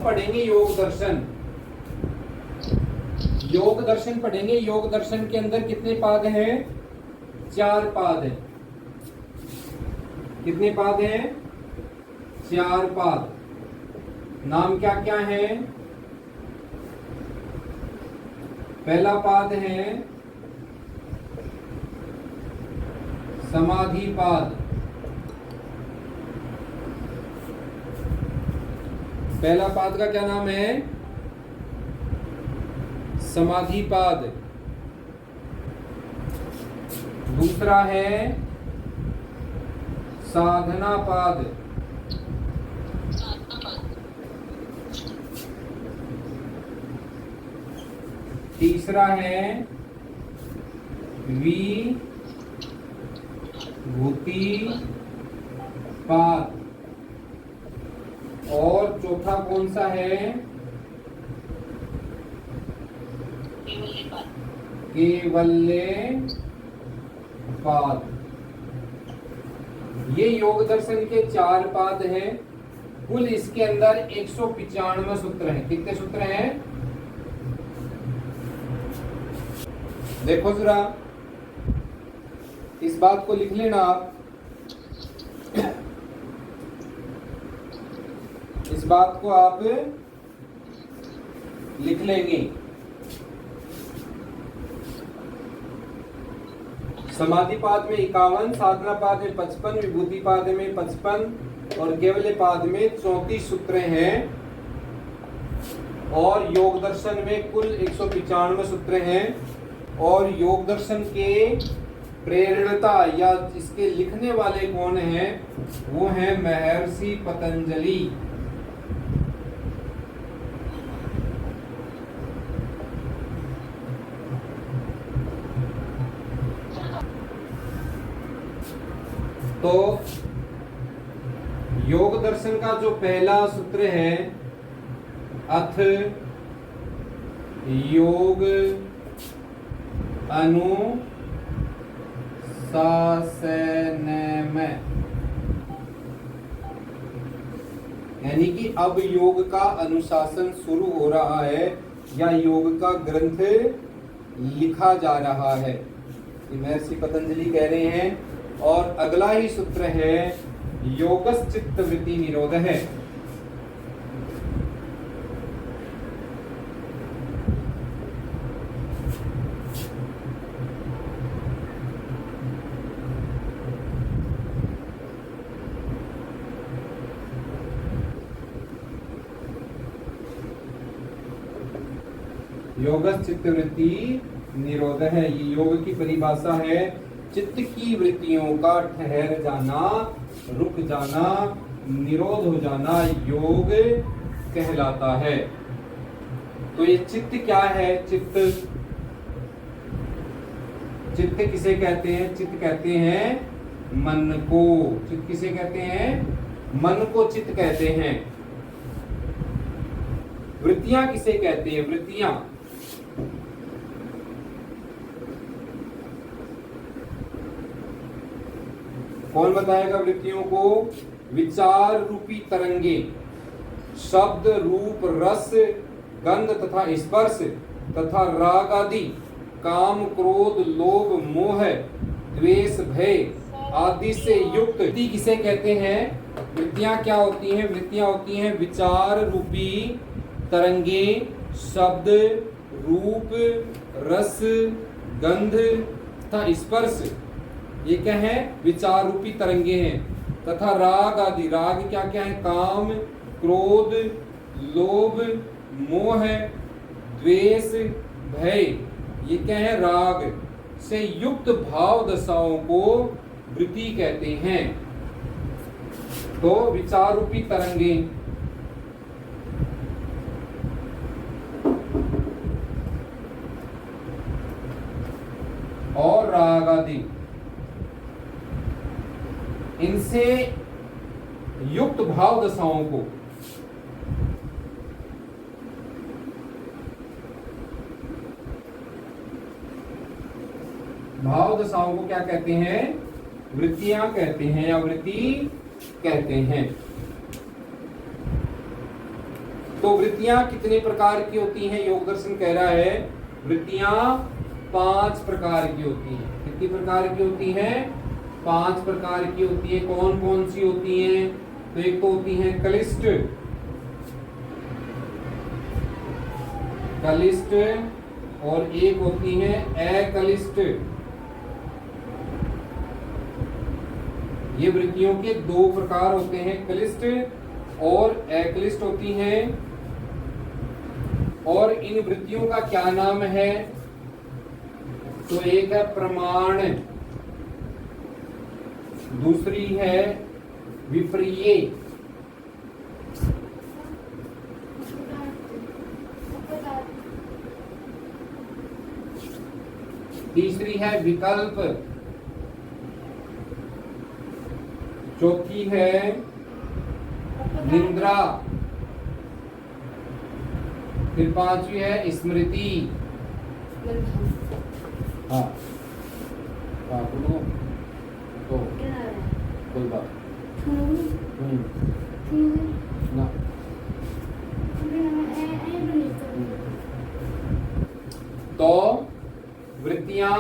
पढ़ेंगे योग दर्शन। योग दर्शन पढ़ेंगे। योग दर्शन के अंदर कितने पाद हैं? 4 पाद हैं। कितने पाद हैं? 4 पाद। नाम क्या क्या है? पहला पाद है समाधि पाद। पहला पाद का क्या नाम है? समाधि पाद। दूसरा है साधना पाद। तीसरा है विभूति पाद। और चौथा कौन सा है? केवल्य पाद। ये योग दर्शन के 4 पाद हैं। कुल इसके अंदर 195 सूत्र हैं। कितने सूत्र हैं? देखो जरा, इस बात को लिख लेना आप। इस बात को आप लिख लेंगे। समाधि पाद में 51, साधना पाद में 55, विभूति पाद में 55 और केवल्य पाद में 34 सूत्र हैं। और योग दर्शन में कुल 195 सूत्र हैं। और योग दर्शन के प्रेरणता या इसके लिखने वाले कौन हैं? वो हैं महर्षि पतंजलि। तो योग दर्शन का जो पहला सूत्र है, अथ योग अनुशासनमय, यानी कि अब योग का अनुशासन शुरू हो रहा है या योग का ग्रंथ लिखा जा रहा है, महर्षि पतंजलि कह रहे हैं। और अगला ही सूत्र है योगश्चित्त वृत्ति निरोध है। योगश्चित्त वृत्ति निरोध है। ये योग की परिभाषा है। चित्त की वृत्तियों का ठहर जाना, रुक जाना, निरोध हो जाना योग कहलाता है। तो ये चित्त क्या है? चित्त किसे कहते हैं? चित्त कहते हैं मन को। चित्त किसे कहते हैं? मन को चित्त कहते हैं। वृत्तियां किसे कहते हैं? वृत्तियां कौन बताएगा? वृत्तियों को विचार रूपी तरंगे, शब्द, रूप, रस, गंध तथा स्पर्श तथा राग आदि, काम, क्रोध, लोभ, मोह, द्वेष, भय आदि से युक्त वृत्ति किसे कहते हैं? वृत्तियां क्या होती हैं? वृत्तियां होती हैं विचार रूपी तरंगे, शब्द, रूप, रस, गंध तथा स्पर्श। ये क्या है? विचार रूपी तरंगे हैं। तथा राग आदि, राग क्या क्या है? काम, क्रोध, लोभ, मोह, द्वेष, भय। ये क्या है? राग से युक्त भाव दशाओं को वृत्ति कहते हैं। तो विचार रूपी तरंगे, और राग आदि, इनसे युक्त भाव दशाओं को क्या कहते हैं? वृत्तियां कहते हैं या वृत्ति कहते हैं। तो वृत्तियां कितने प्रकार की होती हैं? योग दर्शन कह रहा है वृत्तियां 5 प्रकार की होती हैं। कितनी प्रकार की होती हैं? 5 प्रकार की होती है। कौन कौन सी होती हैं? तो एक तो होती है कलिष्ट, कलिष्ट, और एक होती है अकलिष्ट। ये वृत्तियों के 2 प्रकार होते हैं, कलिष्ट और अक्लिष्ट होती हैं। और इन वृत्तियों का क्या नाम है? तो एक है प्रमाण, दूसरी है विप्रिय, तीसरी है विकल्प, चौथी है निंद्रा, फिर 5वीं है स्मृति। हाँ बोलो तो कोई बात ना। तो वृत्तियां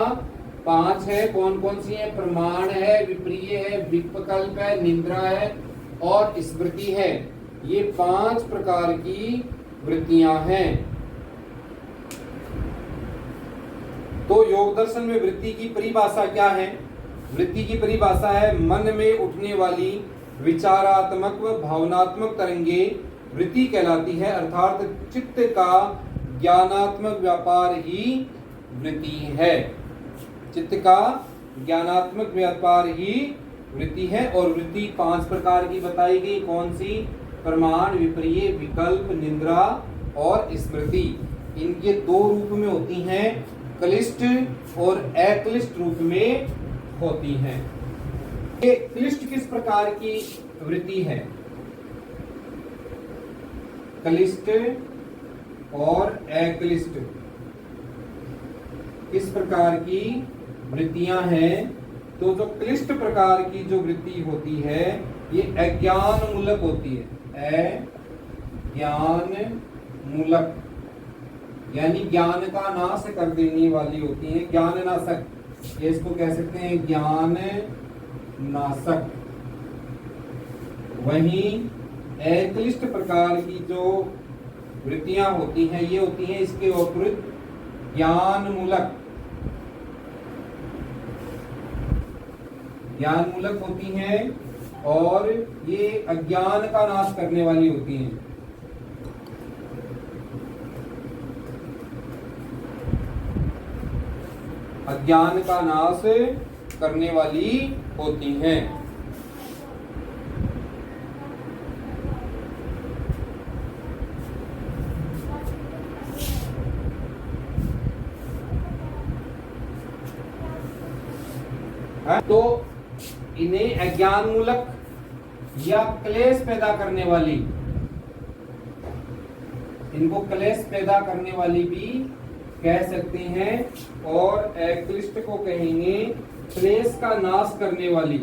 5 है। कौन कौन सी है? प्रमाण है, विप्रिय है, विकल्प है, निंद्रा है और स्मृति है। ये 5 प्रकार की वृत्तियां हैं। तो योग दर्शन में वृत्ति की परिभाषा क्या है? वृत्ति की परिभाषा है मन में उठने वाली विचारात्मक व भावनात्मक तरंगे वृत्ति कहलाती है, अर्थात चित्त का ज्ञानात्मक व्यापार ही वृत्ति है। चित्त का ज्ञानात्मक व्यापार ही वृत्ति है। और वृत्ति 5 प्रकार की बताई गई। कौन सी? प्रमाण, विप्रिय, विकल्प, निंद्रा और स्मृति। इनके 2 रूप में होती हैं, क्लिष्ट और अक्लिष्ट रूप में होती हैं। ये क्लिष्ट किस प्रकार की वृत्ति है? क्लिष्ट और अक्लिष्ट किस प्रकार की वृत्तियां हैं? तो जो क्लिष्ट प्रकार की जो वृत्ति होती है ये अज्ञान मूलक होती है। अज्ञान मूलक यानी ज्ञान का नाश कर देने वाली होती है, ज्ञान नाशक। ये इसको कह सकते हैं ज्ञान नाशक। वहीं अक्लिष्ट प्रकार की जो वृत्तियां होती हैं ये होती हैं इसके विपरीत ज्ञान मूलक। ज्ञान मूलक होती हैं और ये अज्ञान का नाश करने वाली होती हैं। अज्ञान का नाश करने वाली होती हैं। तो इन्हें अज्ञान मूलक या क्लेश पैदा करने वाली, इनको क्लेश पैदा करने वाली भी कह सकते हैं। और अक्लिष्ट को कहेंगे क्लेश का नाश करने वाली।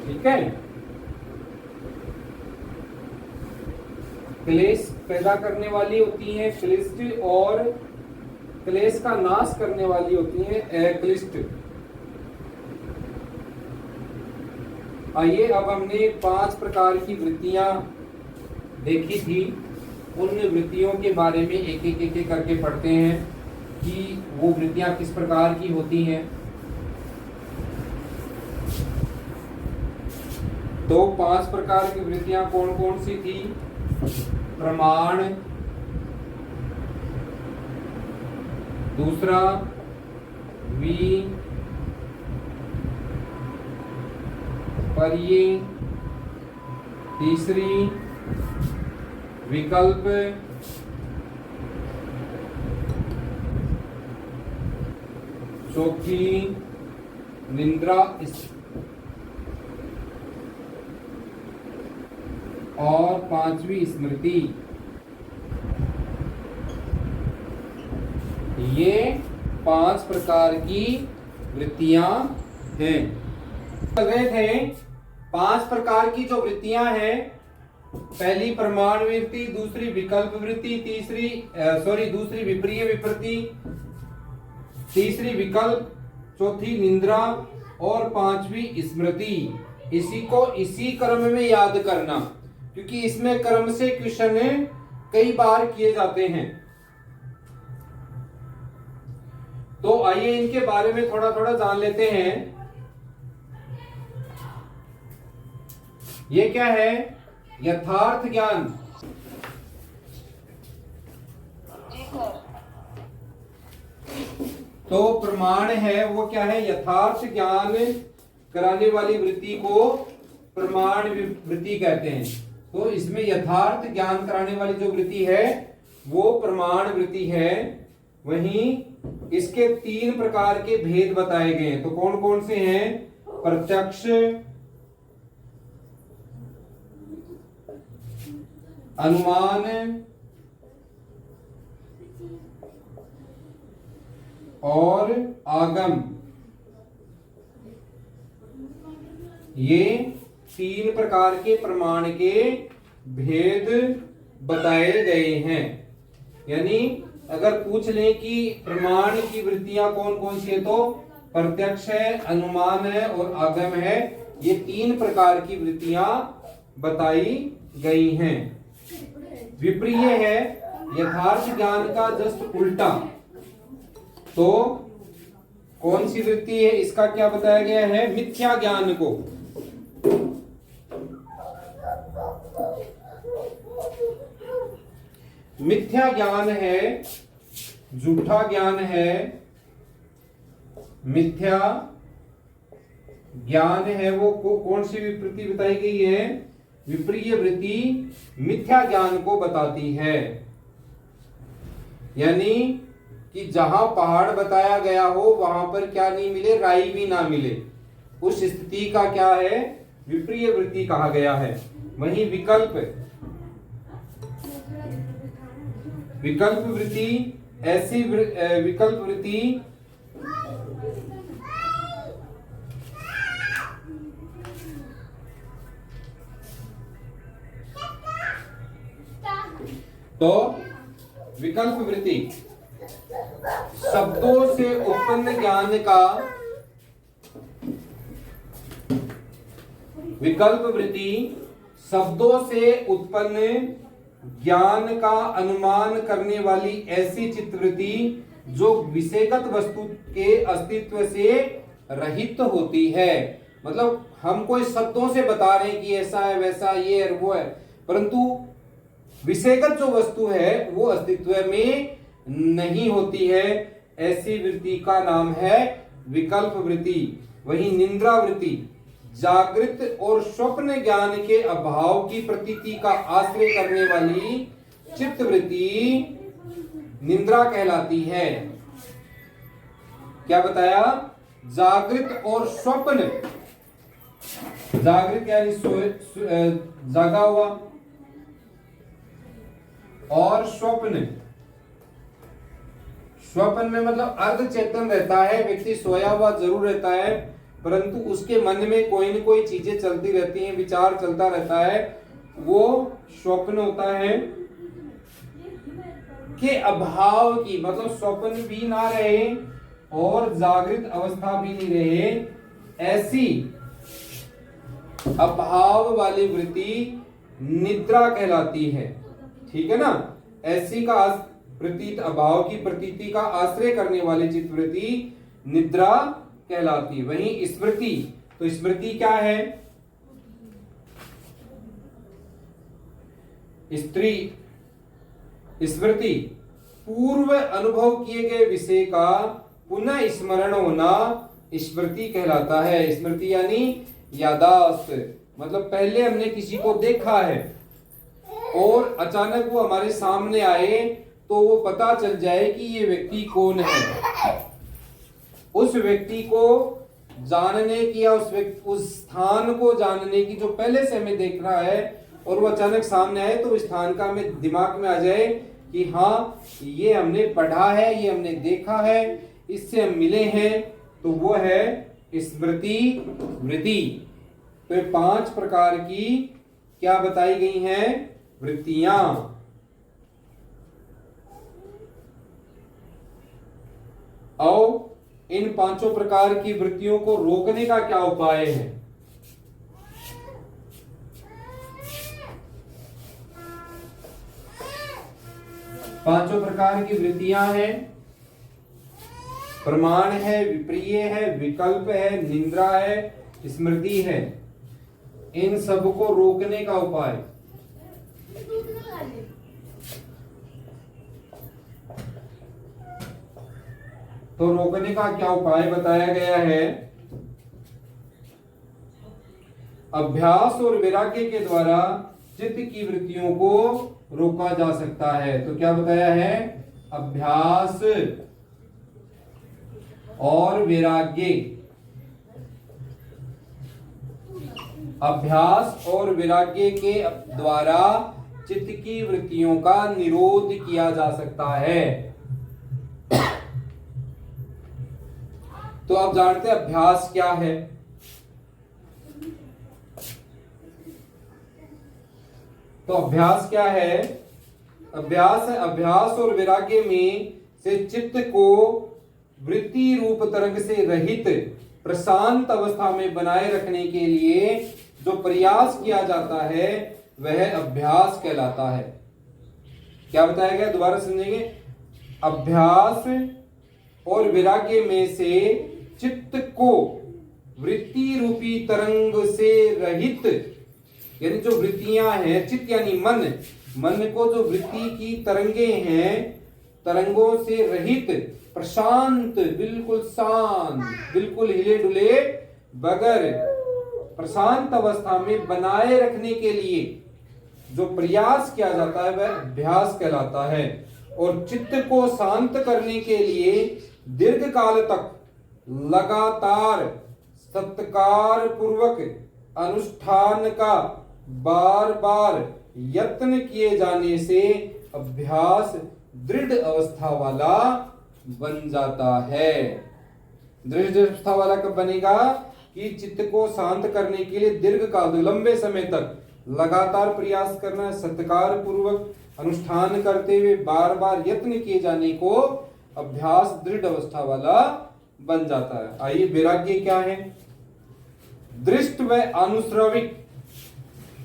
ठीक है, क्लेश पैदा करने वाली होती है क्लिष्ट और क्लेश का नाश करने वाली होती है अक्लिष्ट। आइए अब हमने 5 प्रकार की वृत्तियां देखी थी, उन वृत्तियों के बारे में एक एक करके पढ़ते हैं कि वो वृत्तियां किस प्रकार की होती हैं। तो 5 प्रकार की वृत्तियां कौन कौन सी थी? प्रमाण, दूसरा विपर्य, तीसरी विकल्प, चौथी निंद्रा और 5वीं स्मृति। ये 5 प्रकार की वृत्तियां हैं। चल रहे थे 5 प्रकार की जो वृत्तियां हैं, पहली प्रमाण वृत्ति, दूसरी विकल्प वृत्ति, दूसरी विप्रिय विपत्ति, तीसरी विकल्प, चौथी निंद्रा और पांचवी स्मृति। इसी को इसी क्रम में याद करना, क्योंकि इसमें क्रम से क्वेश्चन कई बार किए जाते हैं। तो आइए इनके बारे में थोड़ा थोड़ा जान लेते हैं। ये क्या है? यथार्थ ज्ञान। तो प्रमाण है वो क्या है? यथार्थ ज्ञान कराने वाली वृत्ति को प्रमाण वृत्ति कहते हैं। तो इसमें यथार्थ ज्ञान कराने वाली जो वृत्ति है वो प्रमाण वृत्ति है। वहीं इसके 3 प्रकार के भेद बताए गए हैं। तो कौन कौन से हैं? प्रत्यक्ष, अनुमान और आगम। ये 3 प्रकार के प्रमाण के भेद बताए गए हैं। यानी अगर पूछ लें कि प्रमाण की वृत्तियां कौन कौन सी है, तो प्रत्यक्ष है, अनुमान है और आगम है। ये 3 प्रकार की वृत्तियां बताई गई हैं। विप्रिय है यथार्थ ज्ञान का जस्ट उल्टा। तो कौन सी वृत्ति है? इसका क्या बताया गया है? मिथ्या ज्ञान को। मिथ्या ज्ञान है, झूठा ज्ञान है, मिथ्या ज्ञान है वो कौन सी वृत्ति बताई गई है? विप्रिय वृत्ति मिथ्या ज्ञान को बताती है। यानी कि जहां पहाड़ बताया गया हो वहां पर क्या नहीं मिले? राई भी ना मिले। उस स्थिति का क्या है? विप्रिय वृत्ति कहा गया है। वहीं विकल्प वृत्ति ऐसी विकल्प वृत्ति तो विकल्प वृत्ति शब्दों से उत्पन्न ज्ञान का, विकल्प वृत्ति शब्दों से उत्पन्न ज्ञान का अनुमान करने वाली ऐसी चित्तवृत्ति जो विषयगत वस्तु के अस्तित्व से रहित होती है। मतलब हम कोई शब्दों से बता रहे हैं कि ऐसा है, वैसा, ये है, वो है, परंतु विषयगत जो वस्तु है वो अस्तित्व में नहीं होती है। ऐसी वृत्ति का नाम है विकल्प वृत्ति। वही निंद्रा वृत्ति जागृत और स्वप्न ज्ञान के अभाव की प्रतीति का आश्रय करने वाली चित्त वृत्ति निंद्रा कहलाती है। क्या बताया? जागृत और स्वप्न। जागृत यानी जागा हुआ, और स्वप्न में मतलब अर्ध चेतन रहता है, व्यक्ति सोया हुआ जरूर रहता है परंतु उसके मन में कोई न कोई चीजें चलती रहती हैं, विचार चलता रहता है, वो स्वप्न होता है। के अभाव की मतलब स्वप्न भी ना रहे और जागृत अवस्था भी नहीं रहे, ऐसी अभाव वाली वृत्ति निद्रा कहलाती है। ठीक है ना? ऐसी का प्रतीत अभाव की प्रतीति का आश्रय करने वाली चित्तवृत्ति निद्रा कहलाती। वहीं स्मृति, तो स्मृति क्या है? स्मृति पूर्व अनुभव किए गए विषय का पुनः स्मरण होना स्मृति कहलाता है। स्मृति यानी यादाश्त, मतलब पहले हमने किसी को देखा है और अचानक वो हमारे सामने आए तो वो पता चल जाए कि ये व्यक्ति कौन है। उस व्यक्ति को जानने की या उस स्थान को जानने की जो पहले से हमें देख रहा है और वो अचानक सामने आए तो उस स्थान का हमें दिमाग में आ जाए कि हाँ ये हमने पढ़ा है, ये हमने देखा है, इससे हम मिले हैं, तो वो है स्मृति, वृद्धि। तो ये 5 प्रकार की क्या बताई गई हैं? वृत्तियां। और इन 5 प्रकार की वृत्तियों को रोकने का क्या उपाय है? पांचों प्रकार की वृत्तियां हैं, प्रमाण है, विप्रिय है, विकल्प है, निंद्रा है, स्मृति है। इन सब को रोकने का उपाय। तो रोकने का क्या उपाय बताया गया है? अभ्यास और वैराग्य के द्वारा चित्त की वृत्तियों को रोका जा सकता है। तो क्या बताया है? अभ्यास और वैराग्य। अभ्यास और वैराग्य के द्वारा चित्त की वृत्तियों का निरोध किया जा सकता है। तो आप जानते हैं अभ्यास क्या है? तो अभ्यास क्या है? अभ्यास है, अभ्यास और वैराग्य में से चित्त को वृत्ति रूप तरंग से रहित प्रशांत अवस्था में बनाए रखने के लिए जो प्रयास किया जाता है वह अभ्यास कहलाता है। क्या बताया गया? दोबारा समझेंगे। अभ्यास और वैराग्य में से चित्त को वृत्ति रूपी तरंग से रहित, यानी जो वृत्तियां हैं, चित्त यानी मन को जो वृत्ति की तरंगे हैं, तरंगों से रहित, प्रशांत, बिल्कुल शांत, बिल्कुल हिले डुले बगैर प्रशांत अवस्था में बनाए रखने के लिए जो प्रयास किया जाता है वह अभ्यास कहलाता है। और चित्त को शांत करने के लिए दीर्घ काल तक लगातार सत्कार पूर्वक अनुष्ठान का बार बार यत्न किए जाने से अभ्यास दृढ़ अवस्था वाला बन जाता है। दृढ़ अवस्था वाला कब बनेगा? कि चित्त को शांत करने के लिए दीर्घ काल, लंबे समय तक लगातार प्रयास करना, सत्कार पूर्वक अनुष्ठान करते हुए बार बार यत्न किए जाने को अभ्यास दृढ़ अवस्था वाला बन जाता है। आइए, वैराग्य क्या है? दृष्ट व अनुश्रविक।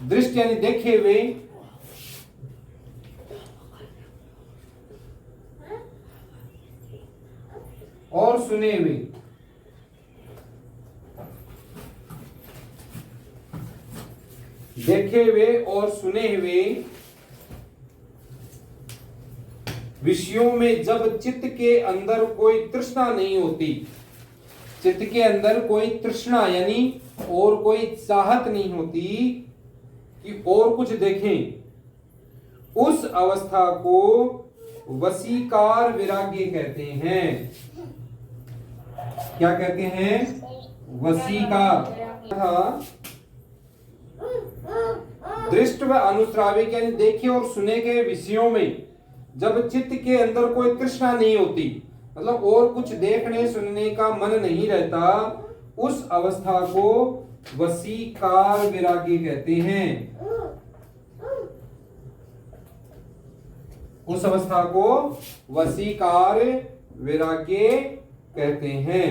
दृष्ट यानी देखे हुए, और सुने हुए। देखे हुए और सुने हुए विषयों में जब चित्त के अंदर कोई तृष्णा नहीं होती, चित्त के अंदर कोई तृष्णा यानी और कोई चाहत नहीं होती कि और कुछ देखें, उस अवस्था को वशीकार वैराग्य कहते हैं। क्या कहते हैं? वशीकार। दृष्ट व अनुश्राविक यानी देखे और सुने गए विषयों में जब चित्त के अंदर कोई तृष्णा नहीं होती, मतलब और कुछ देखने सुनने का मन नहीं रहता, उस अवस्था को वशीकार वैराग्य कहते हैं। उस अवस्था को वशीकार वैराग्य कहते हैं।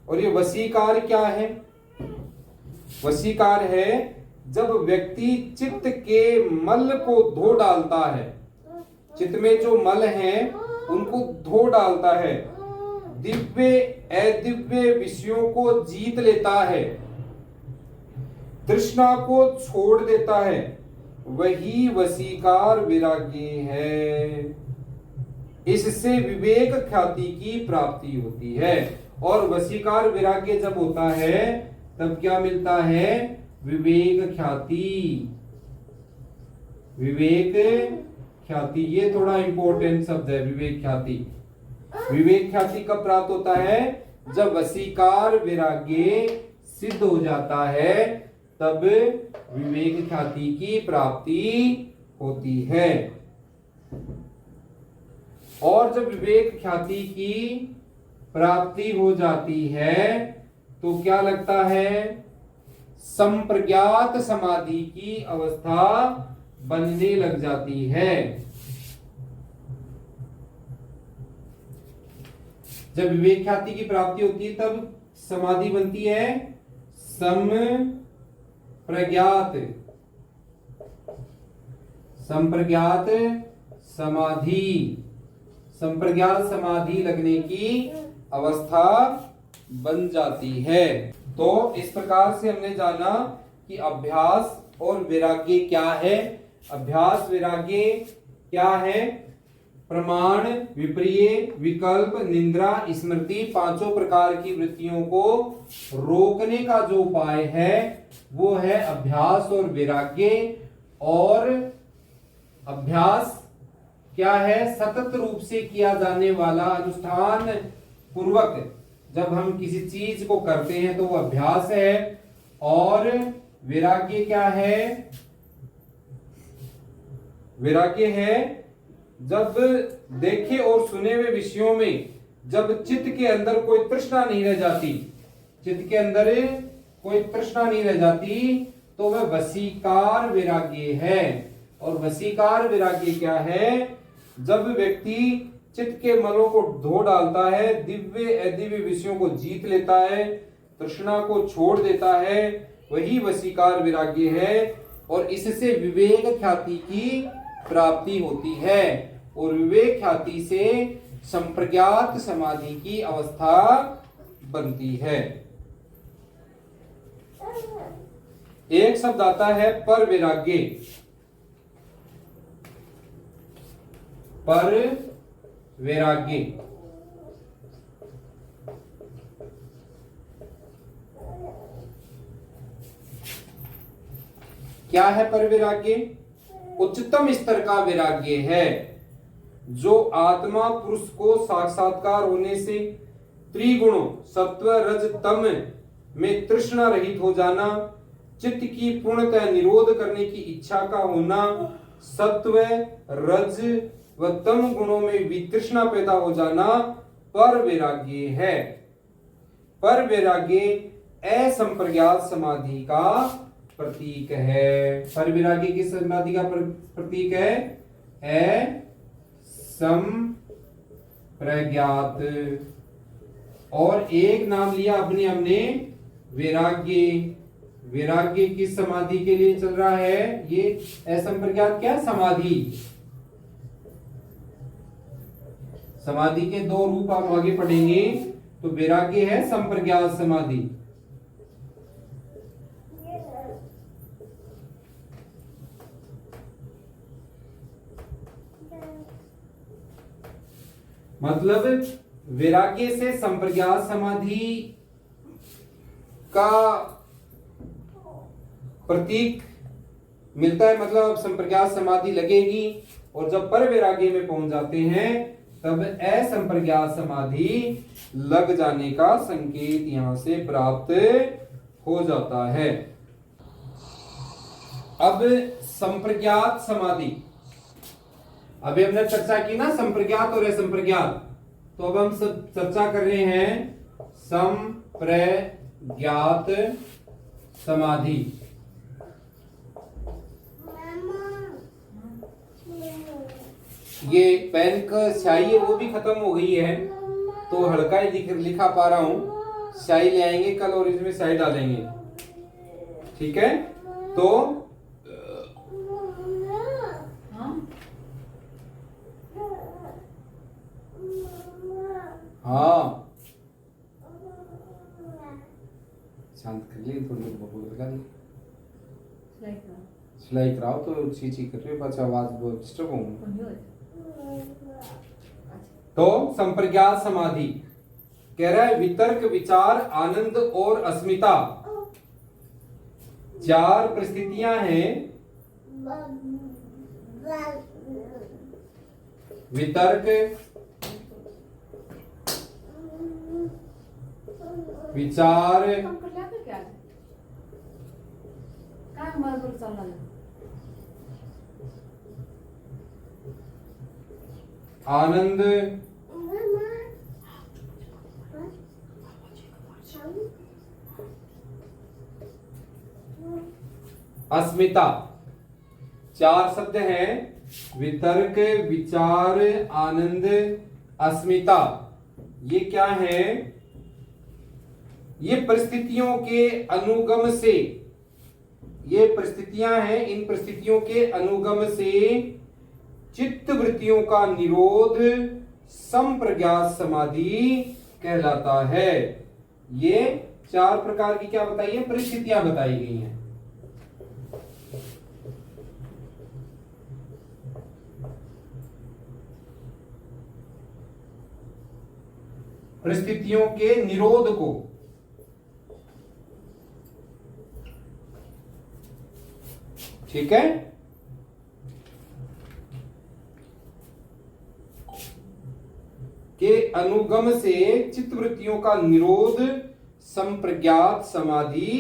और ये वशीकार क्या है? वशीकार है जब व्यक्ति चित्त के मल को धो डालता है, चित्त में जो मल हैं उनको धो डालता है, दिव्य अदिव्य विषयों को जीत लेता है, तृष्णा को छोड़ देता है, वही वशीकार वैराग्य है। इससे विवेक ख्याति की प्राप्ति होती है। और वशीकार वैराग्य जब होता है तब क्या मिलता है? विवेक ख्याति। विवेक ख्याति, ये थोड़ा इंपॉर्टेंट शब्द है, विवेक ख्याति। विवेक ख्याति कब प्राप्त होता है? जब वशीकार वैराग्य सिद्ध हो जाता है तब विवेक ख्याति की प्राप्ति होती है। और जब विवेक ख्याति की प्राप्ति हो जाती है तो क्या लगता है, संप्रज्ञात समाधि की अवस्था बनने लग जाती है। जब विवेक ख्याति की प्राप्ति होती है तब समाधि बनती है संप्रज्ञात समाधि। संप्रज्ञात समाधि लगने की अवस्था बन जाती है। तो इस प्रकार से हमने जाना कि अभ्यास और वैराग्य क्या है। अभ्यास वैराग्य क्या है, प्रमाण, विपर्य, विकल्प, निंद्रा, स्मृति, पांचों प्रकार की वृत्तियों को रोकने का जो उपाय है वो है अभ्यास और वैराग्य। और अभ्यास क्या है, सतत रूप से किया जाने वाला अनुष्ठान पूर्वक जब हम किसी चीज को करते हैं तो वो अभ्यास है। और वैराग्य क्या है, वैराग्य है जब देखे और सुने हुए विषयों में जब चित्त के अंदर कोई तृष्णा नहीं रह जाती, चित्त के अंदर कोई तृष्णा नहीं रह जाती तो वह वशीकार वैराग्य है। और वशीकार वैराग्य क्या है, जब व्यक्ति चित्त के मलों को धो डालता है, दिव्य अदिव्य विषयों को जीत लेता है, तृष्णा को छोड़ देता है, वही वशीकार वैराग्य है। और इससे विवेक ख्याति की प्राप्ति होती है और विवेक ख्याति से संप्रज्ञात समाधि की अवस्था बनती है। एक शब्द आता है पर वैराग्य। पर वैराग्य क्या है, पर वैराग्य उच्चतम स्तर का वैराग्य है जो आत्मा पुरुष को साक्षात्कार होने से त्रिगुणों सत्व रज तम में तृष्णा रहित हो जाना, चित्त की पूर्णतः निरोध करने की इच्छा का होना, सत्व रज व तम गुणों में वितृष्णा पैदा हो जाना पर वैराग्य है। पर वैराग्य असंप्रज्ञात समाधि का प्रतीक है। पर वैराग्य की समाधि का प्रतीक है असंप्रज्ञात। और एक नाम लिया अपने हमने वैराग्य। वैराग्य किस समाधि के लिए चल रहा है, ये असंप्रज्ञात क्या समाधि। समाधि के दो रूप आप आगे पढ़ेंगे। तो वैराग्य है संप्रज्ञात समाधि। मतलब वैराग्य से संप्रज्ञात समाधि का प्रतीक मिलता है। मतलब अब संप्रज्ञात समाधि लगेगी और जब पर वैराग्य में पहुंच जाते हैं तब असंप्रज्ञात समाधि लग जाने का संकेत यहां से प्राप्त हो जाता है। अब संप्रज्ञात समाधि, अभी हमने चर्चा की ना संप्रज्ञात और असंप्रज्ञात, तो अब हम सब चर्चा कर रहे हैं संप्रज्ञात समाधि। ये पेन का स्याही है वो भी खत्म हो गई है तो हल्का ही लिखा पा रहा हूं। स्याही ले आएंगे कल और इसमें स्याही डालेंगे, ठीक है। तो हाँ शांत कर लिए थोड़ी देर बबूल लगा दी सिलाई कराओ तो चीची कर रहे बच्चा आवाज बहुत डिस्टर्ब होंगे। तो संप्रज्ञात समाधि कह रहा है वितर्क विचार आनंद और अस्मिता चार परिस्थितियां हैं। वितर्क विचार आनंद अस्मिता। चार शब्द हैं, वितर्क, विचार, आनंद, अस्मिता। ये क्या है? ये परिस्थितियों के अनुगम से, ये परिस्थितियां हैं, इन परिस्थितियों के अनुगम से चित्त वृत्तियों का निरोध संप्रज्ञात समाधि कहलाता है। ये चार प्रकार की क्या बताई है? परिस्थितियां बताई गई हैं। परिस्थितियों के निरोध को ठीक है, के अनुगम से चित्तवृत्तियों का निरोध संप्रज्ञात समाधि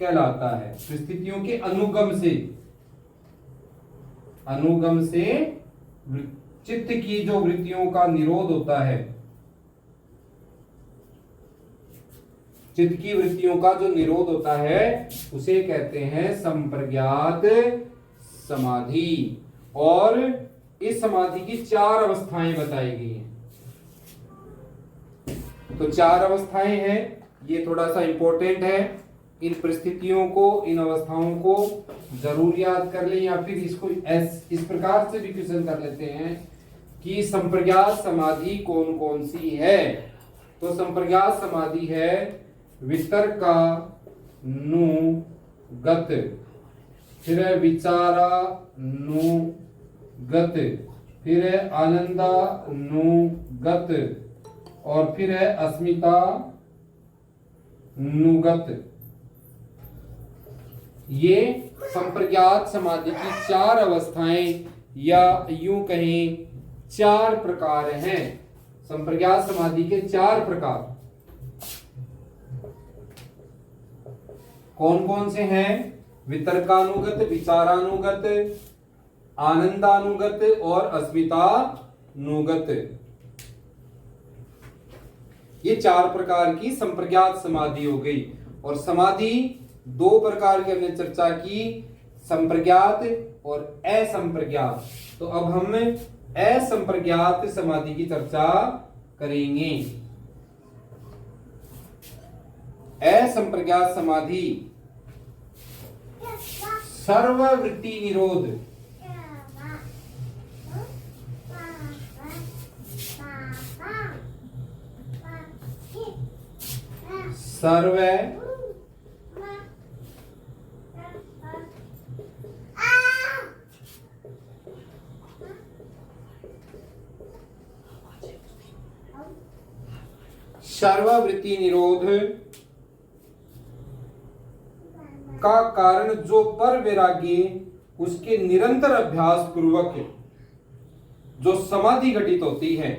कहलाता है। परिस्थितियों के अनुगम से, अनुगम से चित्त की जो वृत्तियों का निरोध होता है, चित्त की वृत्तियों का जो निरोध होता है उसे कहते हैं संप्रज्ञात समाधि। और इस समाधि की चार अवस्थाएं बताई गई हैं। तो चार अवस्थाएं हैं, ये थोड़ा सा इंपॉर्टेंट है। इन परिस्थितियों को, इन अवस्थाओं को जरूर याद कर लें, या फिर इसको इस प्रकार से भी क्वेश्चन कर लेते हैं कि संप्रज्ञात समाधि कौन कौन सी है। तो संप्रज्ञात समाधि है वितर्कानुगत, फिर है विचारानुगत, फिर है आनंदानुगत, और फिर है अस्मितानुगत। ये संप्रज्ञात समाधि की चार अवस्थाएं, या यूं कहें चार प्रकार हैं। संप्रज्ञात समाधि के चार प्रकार कौन कौन से हैं? वितर्कानुगत, विचारानुगत, आनंदानुगत और अस्मितानुगत। ये चार प्रकार की संप्रज्ञात समाधि हो गई। और समाधि दो प्रकार की हमने चर्चा की, संप्रज्ञात और असंप्रज्ञात। तो अब हम असंप्रज्ञात समाधि की चर्चा करेंगे। असंप्रज्ञात समाधि सर्ववृत्ति निरोध, सर्व सर्ववृत्ति निरोध का कारण जो पर वैरागी उसके निरंतर अभ्यास पूर्वक जो समाधि घटित होती है।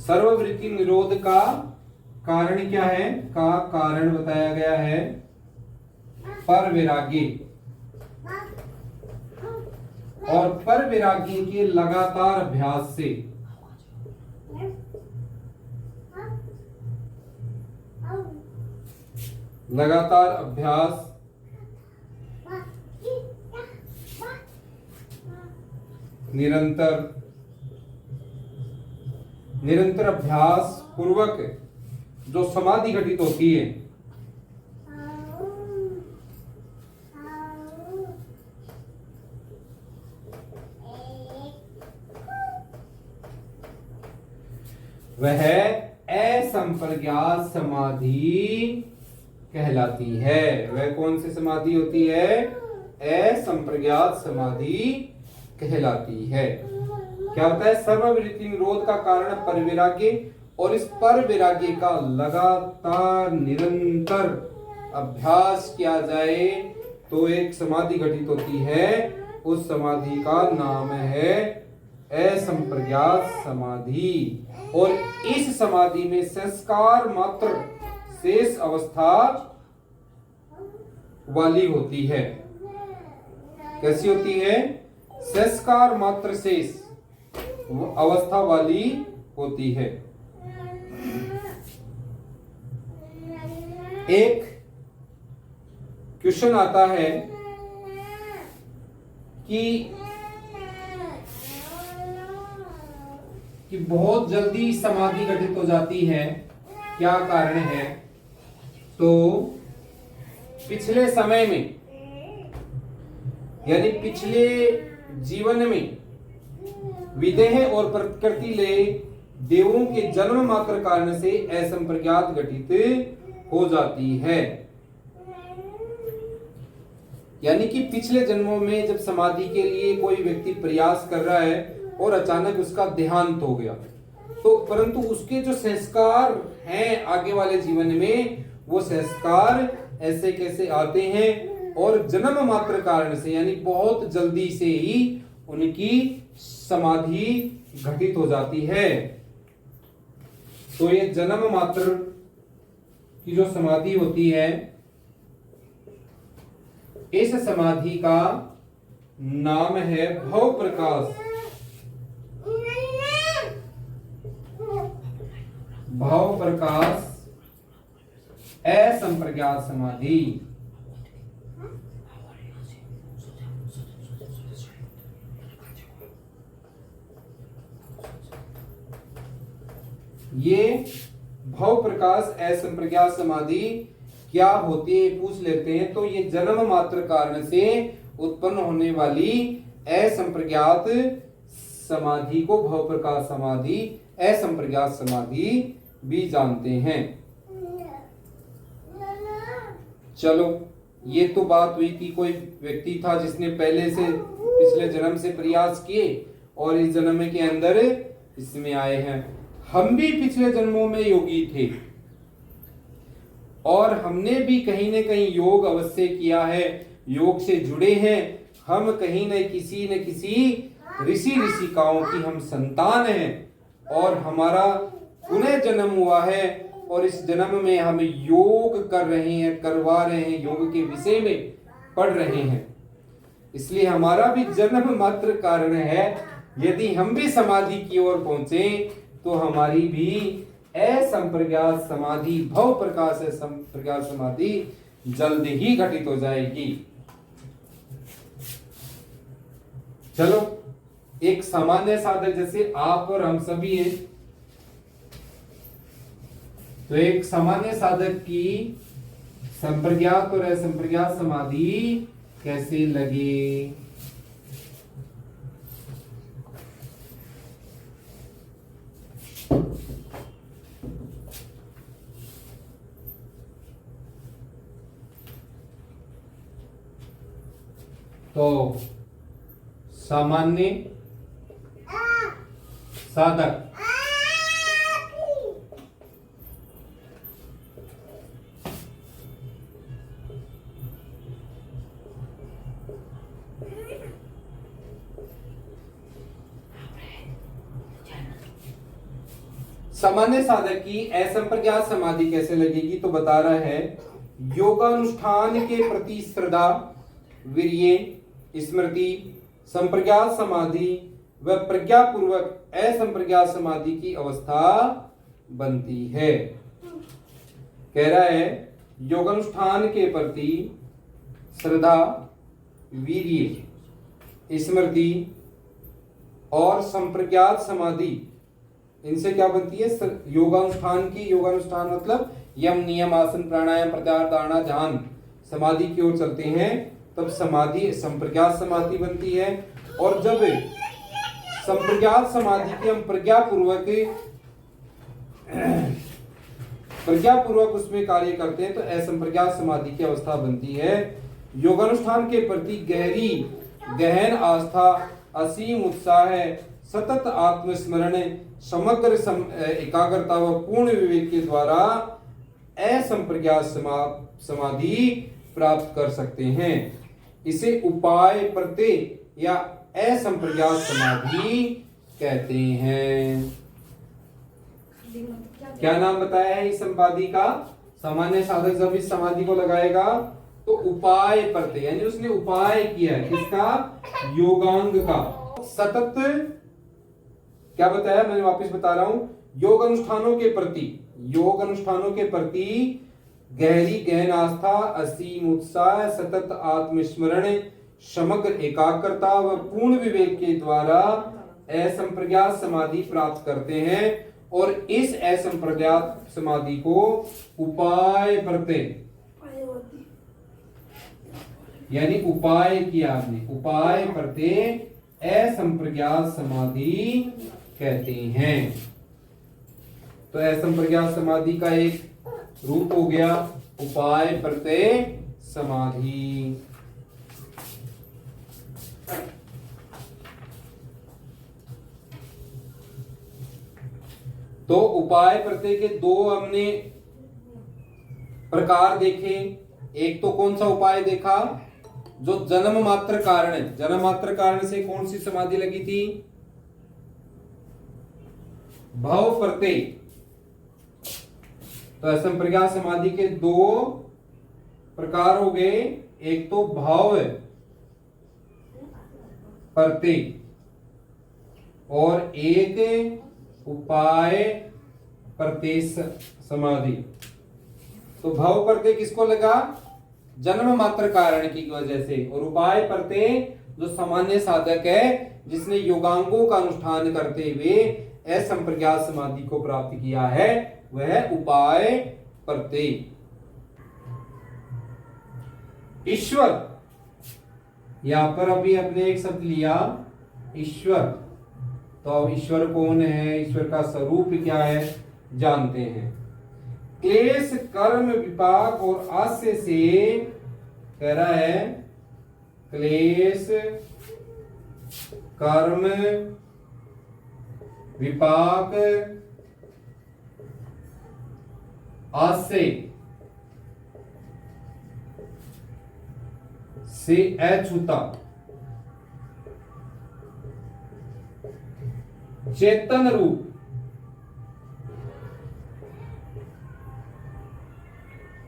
सर्ववृत्ति निरोध का कारण क्या है? का कारण बताया गया है पर वैरागी, और पर वैरागी के लगातार अभ्यास से लगातार अभ्यास निरंतर अभ्यास पूर्वक जो समाधि घटित होती है, वह असंप्रज्ञात समाधि कहलाती है। वह कौन सी समाधि होती है? असंप्रज्ञात समाधि कहलाती है। क्या होता है? सर्ववृत्ति निरोध का कारण परवैराग्य, और इस परवैराग्य का लगातार निरंतर अभ्यास किया जाए तो एक समाधि घटित होती है। उस समाधि का नाम है असंप्रज्ञात समाधि। और इस समाधि में संस्कार मात्र शेष अवस्था वाली होती है। कैसी होती है? संस्कार मात्र शेष अवस्था वाली होती है। एक क्वेश्चन आता है कि बहुत जल्दी समाधि घटित हो जाती है, क्या कारण है? तो पिछले समय में यानी पिछले जीवन में विदेह और प्रकृति ले देवों के जन्म मात्र कारण से असंप्रज्ञात घटित हो जाती है। यानी कि पिछले जन्मों में जब समाधि के लिए कोई व्यक्ति प्रयास कर रहा है और अचानक उसका देहांत हो गया, तो परंतु उसके जो संस्कार हैं आगे वाले जीवन में, वो संस्कार ऐसे कैसे आते हैं और जन्म मात्र कारण से यानी बहुत जल्दी से ही उनकी समाधि घटित हो जाती है। तो ये जन्म मात्र की जो समाधि होती है, इस समाधि का नाम है भव प्रकाश। भव प्रकाश असंप्रज्ञात समाधि। ये भव प्रकाश असंप्रज्ञात समाधि क्या होती है पूछ लेते हैं। तो ये जन्म मात्र कारण से उत्पन्न होने वाली असंप्रज्ञात समाधि को भव प्रकाश समाधि, असंप्रज्ञात समाधि भी जानते हैं। चलो, ये तो बात हुई कि कोई व्यक्ति था जिसने पहले से पिछले जन्म से प्रयास किए और इस जन्म के अंदर इसमें आए हैं। हम भी पिछले जन्मों में योगी थे और हमने भी कहीं न कहीं योग अवश्य किया है, योग से जुड़े हैं। हम कहीं न किसी ऋषि ऋषिकाओं की हम संतान हैं और हमारा पुनः जन्म हुआ है और इस जन्म में हम योग कर रहे हैं, करवा रहे हैं, योग के विषय में पढ़ रहे हैं। इसलिए हमारा भी जन्म मात्र कारण है। यदि हम भी समाधि की ओर पहुंचे तो हमारी भी असंप्रज्ञात समाधि, भव प्रकाश असंप्रज्ञात समाधि जल्द ही घटित हो जाएगी। चलो, एक सामान्य साधक जैसे आप और हम सभी हैं, तो एक सामान्य साधक की संप्रज्ञात और असंप्रज्ञात समाधि कैसे लगे? तो सामान्य साधक सामान्य साधक की असंप्रज्ञात समाधि कैसे लगेगी? तो बता रहा है, योगानुष्ठान के प्रति श्रद्धा, वीर्य, स्मृति, संप्रज्ञात समाधि व प्रज्ञा पूर्वक असंप्रज्ञात समाधि की अवस्था बनती है। कह रहा है, योगानुष्ठान के प्रति श्रद्धा, वीर्य, स्मृति और संप्रज्ञात समाधि, इनसे क्या बनती है? योगानुष्ठान की, योगानुष्ठान मतलब यम, नियम, आसन, प्राणायाम, प्रत्याहार, धारणा, ध्यान समाधि की ओर चलते हैं, तब समाधि संप्रज्ञात समाधि बनती है। और जब संप्रज्ञात समाधि के हम प्रज्ञापूर्वक उसमें कार्य करते हैं तो असंप्रज्ञात समाधि की अवस्था बनती है। योगानुष्ठान के प्रति गहन आस्था, असीम उत्साह है, सतत आत्मस्मरण, समग्र एकाग्रता व पूर्ण विवेक के द्वारा असंप्रज्ञात समाधि प्राप्त कर सकते हैं। इसे उपाय प्रत्यय या असंप्रज्ञात समाधि कहते हैं। क्या नाम बताया है इस समाधि का? सामान्य साधक जब इस समाधि को लगाएगा तो उपाय प्रत्यय यानी उसने उपाय किया है किसका? योगांग का। सतत क्या बताया? मैंने वापस बता रहा हूं, योग अनुष्ठानों के प्रति गहरी गहन आस्था, असीम उत्साह, सतत आत्मस्मरण, समग्र एकाग्रता व पूर्ण विवेक के द्वारा असंप्रज्ञात समाधि प्राप्त करते हैं। और इस असंप्रज्ञात समाधि को उपाय प्रत्यय, यानी उपाय किया आपने, उपाय प्रत्यय असंप्रज्ञात समाधि कहते हैं। तो असंप्रज्ञात समाधि का एक रूप हो गया उपाय प्रत्यय समाधि। तो उपाय प्रत्यय के दो हमने प्रकार देखे। एक तो कौन सा उपाय देखा, जो जन्म मात्र कारण है। जन्म मात्र कारण से कौन सी समाधि लगी थी, भव प्रत्यय। तो असंप्रज्ञात समाधि के दो प्रकार हो गए, एक तो भाव प्रत्यय और एक उपाय प्रत्यय समाधि। तो भाव प्रत्यय किसको लगा, जन्म मात्र कारण की वजह से, और उपाय प्रत्यय जो सामान्य साधक है जिसने योगांगों का अनुष्ठान करते हुए असंप्रज्ञात समाधि को प्राप्त किया है, वह उपाय प्रत्यय। ईश्वर, यहां पर अभी अपने एक शब्द लिया ईश्वर। तो अब ईश्वर कौन है, ईश्वर का स्वरूप क्या है, जानते हैं। क्लेश कर्म विपाक और आस्य से, कह रहा है क्लेश कर्म विपाक आस्य से अछूता चेतन रूप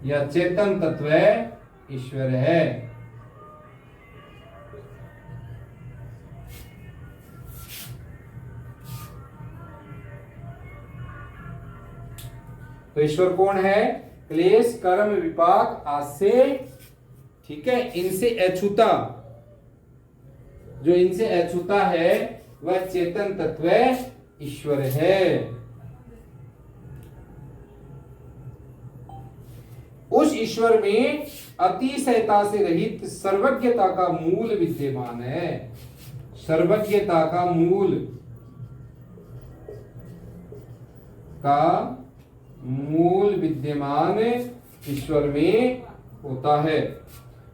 या चेतन तत्व ईश्वर है। तो ईश्वर कौन है, क्लेश कर्म विपाक आस्य, ठीक है, इनसे अछूता, जो इनसे अछूता है वह चेतन तत्व ईश्वर है। उस ईश्वर में अतिशयता से रहित सर्वज्ञता का मूल विद्यमान है। सर्वज्ञता का मूल विद्यमान ईश्वर में होता है।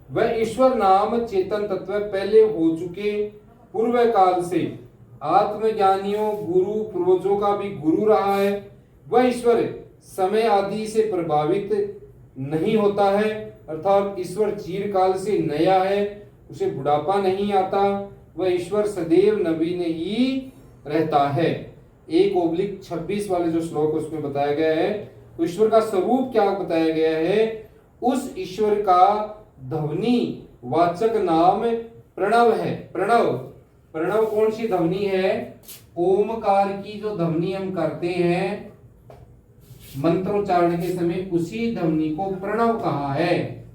वह ईश्वर नाम चेतन तत्व पहले हो चुके पूर्व काल से आत्मज्ञानियों गुरु पूर्वजों का भी गुरु रहा है। वह ईश्वर समय आदि से प्रभावित नहीं होता है, अर्थात ईश्वर चिरकाल से नया है, उसे बुढ़ापा नहीं आता। वह ईश्वर सदैव नवीन ही रहता है। 1/26 वाले जो श्लोक उसमें बताया गया है, तो ईश्वर का स्वरूप क्या बताया गया है, उस ईश्वर का ध्वनि वाचक नाम प्रणव है। प्रणव, प्रणव कौन सी ध्वनि है, ओमकार की जो ध्वनि हम करते हैं मंत्रोच्चारण के समय, उसी ध्वनि को प्रणव कहा है।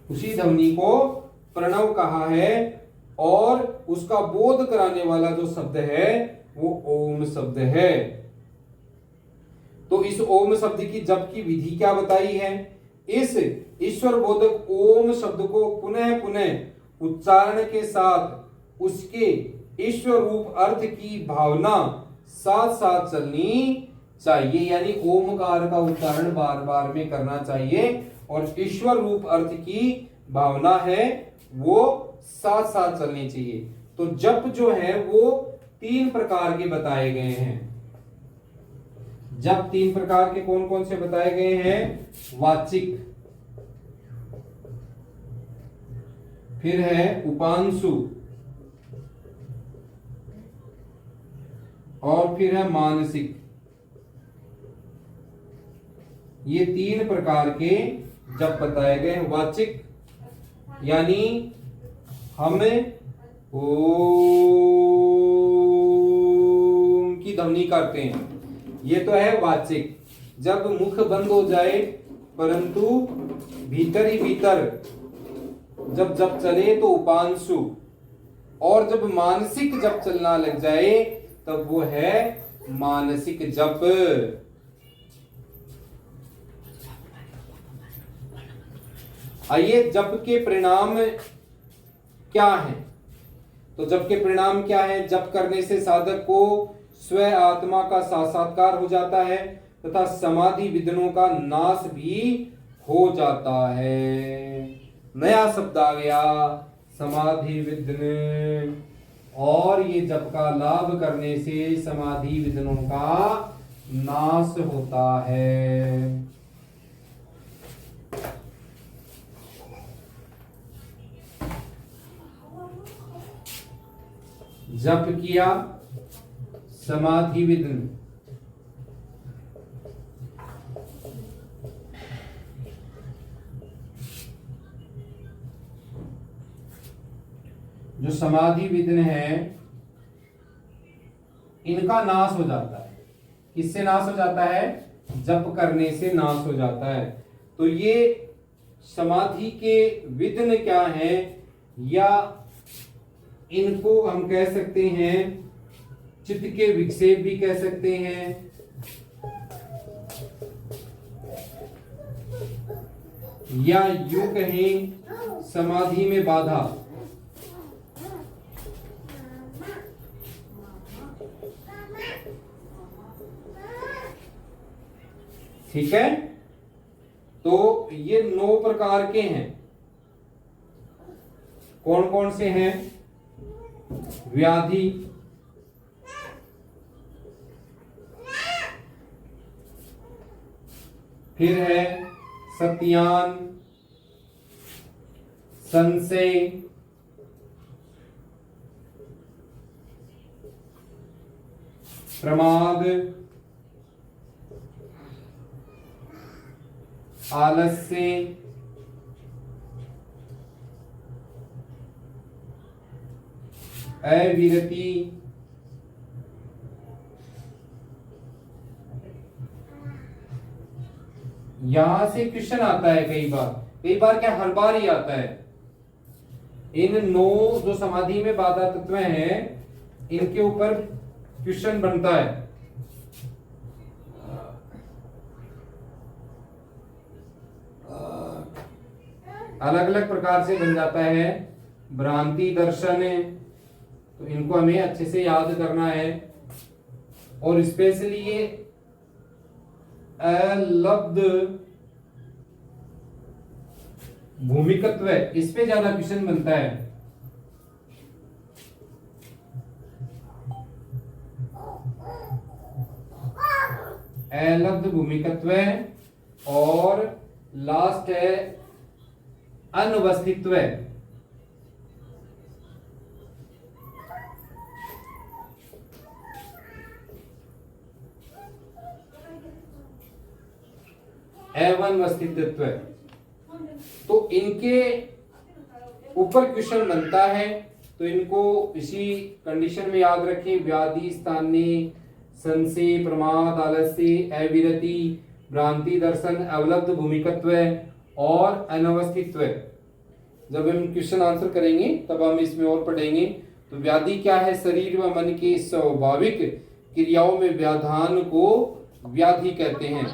उसी ध्वनि को प्रणव कहा है, और उसका बोध कराने वाला जो शब्द है वो ओम शब्द है। तो इस ओम शब्द की जप की विधि क्या बताई है, इस ईश्वर बोधक ओम शब्द को पुनः पुनः उच्चारण के साथ उसके ईश्वर रूप अर्थ की भावना साथ साथ चलनी चाहिए। यानी ओमकार का उच्चारण बार बार में करना चाहिए, और ईश्वर रूप अर्थ की भावना है वो साथ साथ चलनी चाहिए। तो जप जो है वो 3 प्रकार के बताए गए हैं। जप 3 प्रकार के कौन कौन से बताए गए हैं, वाचिक, फिर है उपांशु, और फिर है मानसिक। ये 3 प्रकार के जप बताए गए हैं। वाचिक यानी हम ओम की ध्वनि करते हैं, ये तो है वाचिक। जब मुख बंद हो जाए परंतु भीतर ही भीतर जब जप चले तो उपांशु, और जब मानसिक जप चलना लग जाए तब वो है मानसिक जप। आइए जप के परिणाम क्या है? तो जप के परिणाम क्या है? जप करने से साधक को स्व आत्मा का साक्षात्कार हो जाता है तथा समाधि विघ्नों का नाश भी हो जाता है। नया शब्द आ गया, समाधि विघ्न। और ये जप का लाभ करने से समाधि विघ्नों का नाश होता है। जप किया, समाधि विघ्न। जो समाधि विघ्न है इनका नाश हो जाता है। किससे नाश हो जाता है? जप करने से नाश हो जाता है। तो ये समाधि के विघ्न क्या है, या इनको हम कह सकते हैं चित्त के विक्षेप भी कह सकते हैं, या यूं कहें समाधि में बाधा। ठीक है, तो ये 9 प्रकार के हैं। कौन कौन से हैं? व्याधि, फिर है सत्यान, संशय, प्रमाद, आलस्य, अविरति, यहां से क्वेश्चन आता है कई बार क्या हर बार ही आता है। इन 9 जो समाधि में बाधा तत्व हैं इनके ऊपर क्वेश्चन बनता है। अलग अलग प्रकार से बन जाता है। भ्रांति दर्शन है, तो इनको हमें अच्छे से याद करना है। और स्पेशली ये अलब्ध भूमिकत्व है, इस पे ज्यादा क्वेश्चन बनता है। अलब्ध भूमिकत्व और लास्ट है अनुवस्थित्व। एवं अस्तित्व। तो इनके ऊपर क्वेश्चन बनता है, तो इनको इसी कंडीशन में याद रखें। व्याधि, स्थानीय, संशय, प्रमाद, आलस्य, अविरति, भ्रांति दर्शन, अवलब्ध भूमिकत्व और अनवस्थित्व। जब हम क्वेश्चन आंसर करेंगे तब हम इसमें और पढ़ेंगे। तो व्याधि क्या है? शरीर व मन की स्वाभाविक क्रियाओं में व्याधान को व्याधि कहते हैं।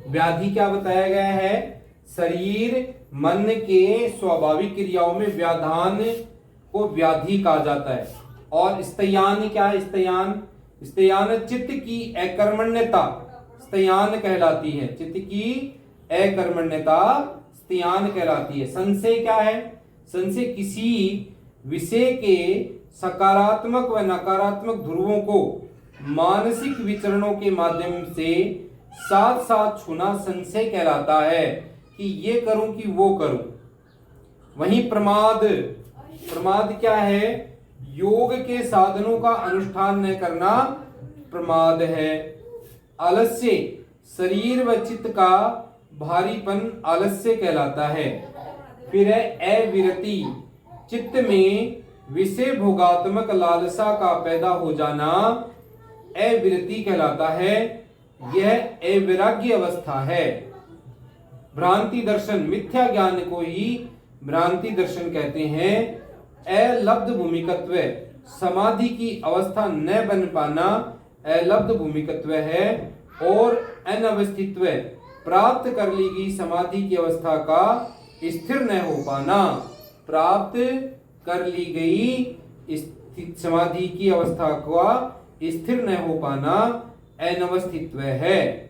व्याधि क्या बताया गया है? शरीर मन के स्वाभाविक क्रियाओं में व्याधान को व्याधि कहा जाता है। और स्तयान क्या है? स्तयान चित्त की अकर्मण्यता स्तयान कहलाती है। चित्त की अकर्मण्यता स्तयान कहलाती है। संशय क्या है? संशय किसी विषय के सकारात्मक व नकारात्मक ध्रुवों को मानसिक विचरणों के माध्यम से साथ साथ छूना संशय कहलाता है, कि ये करूं कि वो करूं। वहीं प्रमाद क्या है? योग के साधनों का अनुष्ठान न करना प्रमाद है। आलस्य शरीर व चित्त का भारीपन आलस्य कहलाता है। फिर है अविरति, चित्त में विषय भोगात्मक लालसा का पैदा हो जाना अविरति कहलाता है। यह अवैराग्य अवस्था है। भ्रांति दर्शन, मिथ्या ज्ञान को ही भ्रांति दर्शन कहते हैं। अलब्ध भूमिकत्व, समाधि की अवस्था न बन पाना अलब्ध भूमिकत्व है। और अनवस्थित्व, प्राप्त कर ली गई समाधि की अवस्था का स्थिर न हो पाना। प्राप्त कर ली गई समाधि की अवस्था का स्थिर न हो पाना अनवस्थित्व है।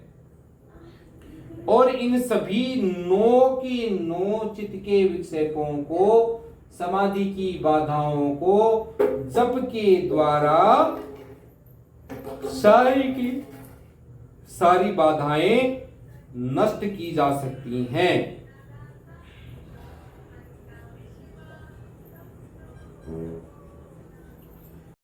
और इन सभी 9 की 9 चित्त के विक्षेपों को, समाधि की बाधाओं को जप के द्वारा सारी की सारी बाधाएं नष्ट की जा सकती हैं।